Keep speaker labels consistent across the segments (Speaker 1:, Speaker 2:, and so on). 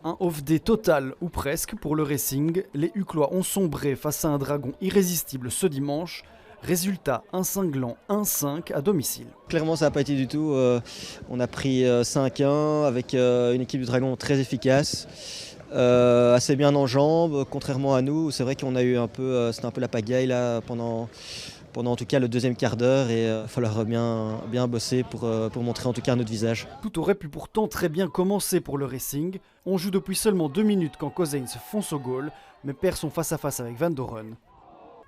Speaker 1: Un off-day total, ou presque, pour le Racing. Les Uclois ont sombré face à un Dragon irrésistible ce dimanche. Résultat, un cinglant 1-5 à domicile.
Speaker 2: Clairement, ça n'a pas été du tout. On a pris 5-1 avec une équipe du Dragon très efficace, assez bien en jambes, contrairement à nous. C'est vrai qu'on a eu c'était un peu la pagaille là pendant en tout cas le deuxième quart d'heure et il va falloir bien bosser pour montrer en tout cas notre visage.
Speaker 1: Tout aurait pu pourtant très bien commencer pour le Racing. On joue depuis seulement 2 minutes quand Cousins fonce au goal, mais perd son face-à-face avec Van Doren.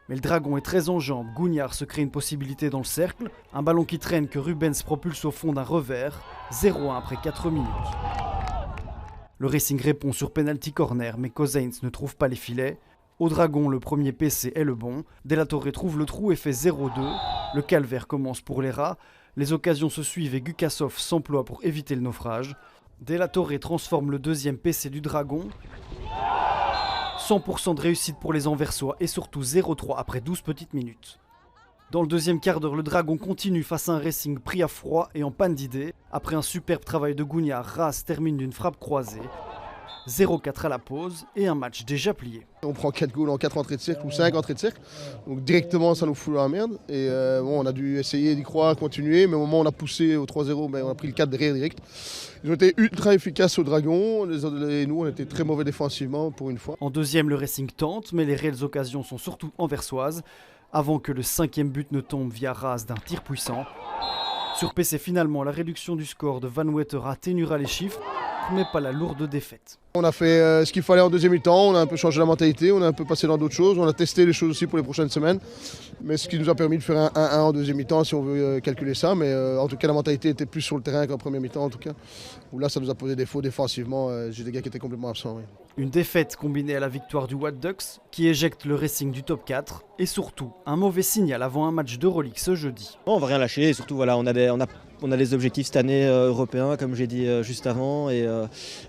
Speaker 1: Mais le Dragon est très en jambes, Gougnard se crée une possibilité dans le cercle, un ballon qui traîne que Rubens propulse au fond d'un revers, 0-1 après 4 minutes. Le Racing répond sur penalty corner, mais Cousins ne trouve pas les filets. Au Dragon, le premier PC est le bon, De La Torre trouve le trou et fait 0-2. Le calvaire commence pour les rats, les occasions se suivent et Gukasov s'emploie pour éviter le naufrage. De La Torre transforme le deuxième PC du Dragon. 100% de réussite pour les Anversois et surtout 0-3 après 12 petites minutes. Dans le deuxième quart d'heure, le Dragon continue face à un Racing pris à froid et en panne d'idées. Après un superbe travail de Gougnard, Ras termine d'une frappe croisée. 0-4 à la pause et un match déjà plié.
Speaker 3: On prend 4 goals en 4 entrées de cercle ou 5 entrées de cercle, donc directement ça nous fout la merde. Et on a dû essayer d'y croire, continuer, mais au moment où on a poussé au 3-0, on a pris le 4 derrière direct. Ils ont été ultra efficaces au Dragon, et nous on était très mauvais défensivement pour une fois.
Speaker 1: En deuxième, le Racing tente, mais les réelles occasions sont surtout anversoises, avant que le 5e but ne tombe via Ras d'un tir puissant. Sur PC, finalement, la réduction du score de Van Wetter atténuera les chiffres, mais pas la lourde défaite.
Speaker 3: On a fait ce qu'il fallait en deuxième mi-temps, on a un peu changé la mentalité, on a un peu passé dans d'autres choses, on a testé les choses aussi pour les prochaines semaines, mais ce qui nous a permis de faire un 1-1 en deuxième mi-temps si on veut calculer ça, mais en tout cas la mentalité était plus sur le terrain qu'en première mi-temps en tout cas, où là ça nous a posé défaut défensivement, j'ai des gars qui étaient complètement absents. Oui.
Speaker 1: Une défaite combinée à la victoire du White Ducks qui éjecte le Racing du top 4 et surtout un mauvais signal avant un match d'Euroleague ce jeudi.
Speaker 2: On va rien lâcher et surtout voilà, on a des objectifs cette année européens comme j'ai dit juste avant et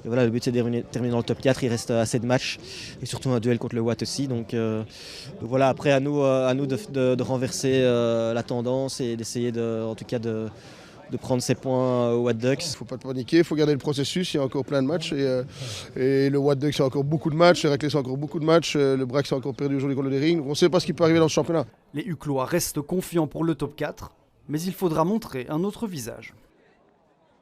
Speaker 2: voilà, le but c'est de terminer dans le top 4, il reste assez de matchs et surtout un duel contre le Watt aussi donc voilà, après à nous de renverser la tendance et d'essayer en tout cas de prendre ses points au Watt Ducks.
Speaker 3: Il ne faut pas paniquer, il faut garder le processus, il y a encore plein de matchs et le Watt Ducks a encore beaucoup de matchs, Héraclès a encore beaucoup de matchs, le Brax a encore perdu aujourd'hui contre le Ring, on ne sait pas ce qui peut arriver dans ce championnat.
Speaker 1: Les Uclois restent confiants pour le top 4, mais il faudra montrer un autre visage.